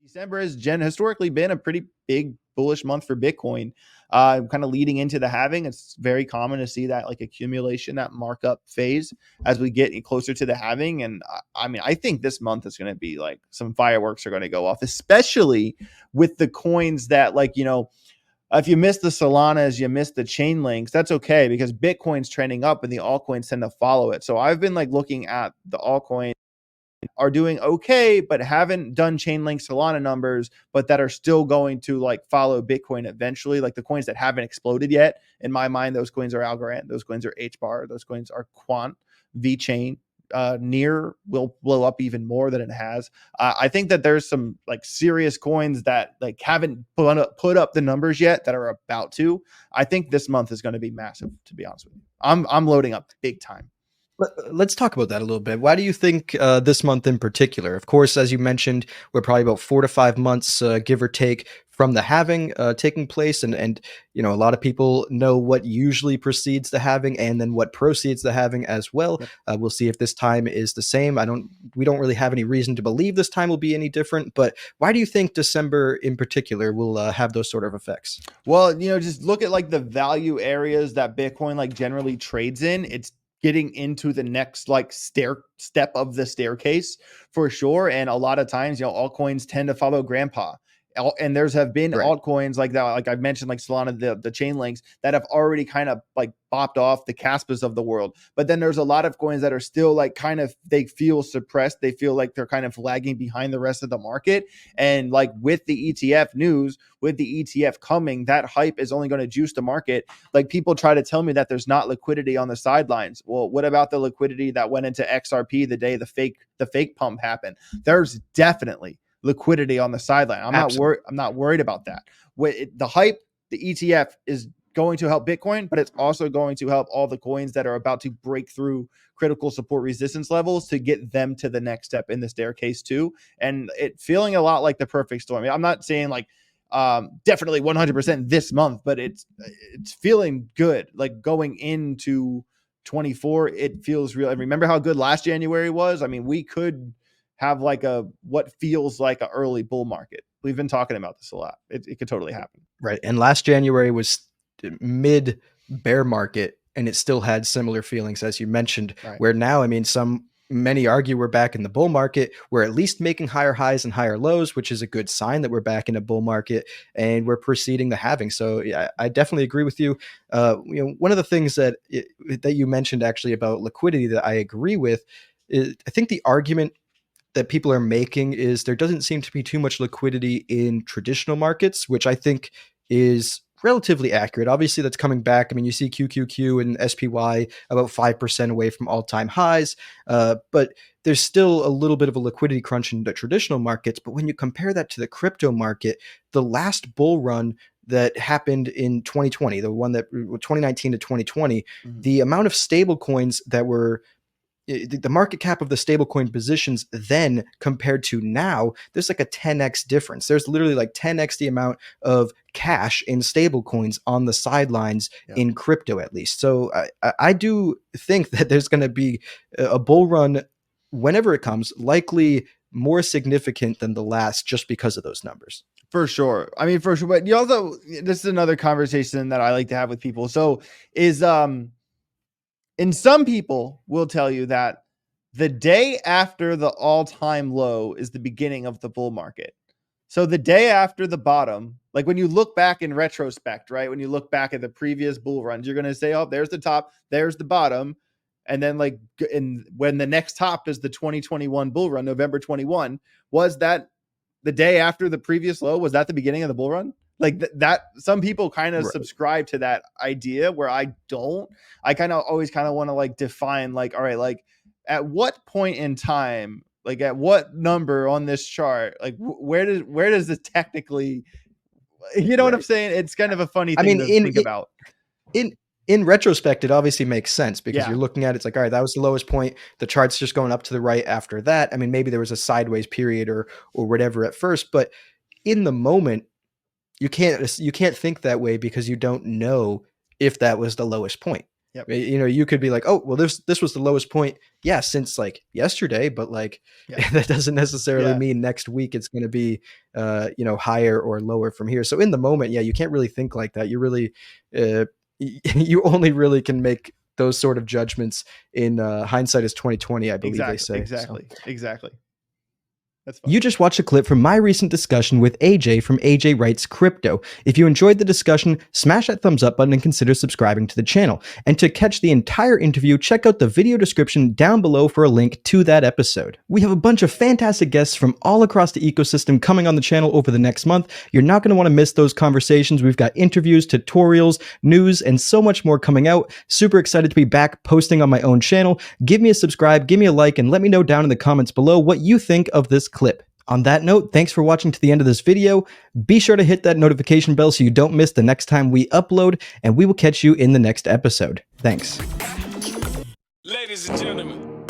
December has historically been a pretty big bullish month for Bitcoin. Kind of leading into the halving, it's very common to see that like accumulation, that markup phase as we get closer to the halving. And I mean, I think this month is going to be like some fireworks are going to go off, especially with the coins that like, if you miss the Solanas, you miss the chain links, that's okay because Bitcoin's trending up and the altcoins tend to follow it. So I've been like looking at the altcoins are doing okay, but haven't done Chainlink Solana numbers, but that are still going to like follow Bitcoin eventually. Like the coins that haven't exploded yet, in my mind, those coins are Algorand, those coins are HBAR, those coins are Quant, VeChain. Near will blow up even more than it has. I think that there's some like serious coins that like haven't put up the numbers yet that are about to. I think this month is going to be massive. To be honest with you, I'm loading up big time. Let's talk about that a little bit. Why do you think this month in particular? Of course, as you mentioned, we're probably about 4 to 5 months, give or take, from the halving taking place, and a lot of people know what usually precedes the halving, and then what proceeds the halving as well. Yep. We'll see if this time is the same. We don't really have any reason to believe this time will be any different. But why do you think December in particular will have those sort of effects? Well, just look at like the value areas that Bitcoin like generally trades in. It's getting into the next like step of the staircase for sure. And a lot of times, altcoins tend to follow grandpa. And there's have been altcoins like that, like I've mentioned, like Solana, the chain links that have already kind of like bopped off the Caspas of the world. But then there's a lot of coins that are still like kind of, they feel suppressed. They feel like they're kind of lagging behind the rest of the market. And like with the ETF news, with the ETF coming, that hype is only going to juice the market. Like people try to tell me that there's not liquidity on the sidelines. Well, what about the liquidity that went into XRP the day the fake pump happened? There's definitely liquidity on the sideline. I'm not worried about that. The hype, the ETF is going to help Bitcoin, but it's also going to help all the coins that are about to break through critical support resistance levels to get them to the next step in the staircase too. And it feeling a lot like the perfect storm. I'm not saying like definitely 100% this month, but it's feeling good. Like going into 24, it feels real. And remember how good last January was? I mean, we could have like what feels like an early bull market. We've been talking about this a lot. It could totally happen. Right. And last January was mid bear market, and it still had similar feelings as you mentioned, where now, I mean, many argue we're back in the bull market. We're at least making higher highs and higher lows, which is a good sign that we're back in a bull market and we're preceding the halving. So yeah, I definitely agree with you. One of the things that you mentioned actually about liquidity that I agree with is I think the argument that people are making is there doesn't seem to be too much liquidity in traditional markets, which I think is relatively accurate. Obviously, that's coming back. I mean, you see QQQ and SPY about 5% away from all-time highs, but there's still a little bit of a liquidity crunch in the traditional markets. But when you compare that to the crypto market, the last bull run that happened in 2020, the one that 2019 to 2020, the amount of stable coins that were the market cap of the stablecoin positions then compared to now, there's like a 10x difference. There's literally like 10x the amount of cash in stablecoins on the sidelines in crypto, at least. So I do think that there's going to be a bull run whenever it comes, likely more significant than the last, just because of those numbers. For sure. I mean, for sure. But you also, this is another conversation that I like to have with people. So and some people will tell you that the day after the all-time low is the beginning of the bull market. So the day after the bottom, like when you look back in retrospect, right? When you look back at the previous bull runs, you're going to say, oh, there's the top, there's the bottom. And then when the next top is the 2021 bull run, November 21, was that the day after the previous low? Was that the beginning of the bull run? Like that some people kind of subscribe to that idea where I don't. I kind of always kind of want to like define like, all right, like at what point in time, like at what number on this chart, like where does this technically, what I'm saying? It's kind of a funny thing to think about. In retrospect, it obviously makes sense because you're looking at it's like, all right, that was the lowest point. The chart's just going up to the right after that. I mean, maybe there was a sideways period or whatever at first, but in the moment, you can't think that way because you don't know if that was the lowest point. Yep. You know, you could be like, oh, well, this was the lowest point, yeah, since like yesterday, but like Yeah. that doesn't necessarily Yeah. mean next week it's going to be you know, higher or lower from here. So in the moment, yeah, you can't really think like that. You really you only really can make those sort of judgments in hindsight is 2020, I believe they Exactly. say. So Exactly. Exactly. That's you funny. just watched a clip from my recent discussion with AJ from AJ Writes Crypto. If you enjoyed the discussion, smash that thumbs up button and consider subscribing to the channel. And to catch the entire interview, check out the video description down below for a link to that episode. We have a bunch of fantastic guests from all across the ecosystem coming on the channel over the next month. You're not going to want to miss those conversations. We've got interviews, tutorials, news, and so much more coming out. Super excited to be back posting on my own channel. Give me a subscribe, give me a like, and let me know down in the comments below what you think of this clip. On that note, thanks for watching to the end of this video. Be sure to hit that notification bell so you don't miss the next time we upload, and we will catch you in the next episode. Thanks. Ladies and gentlemen.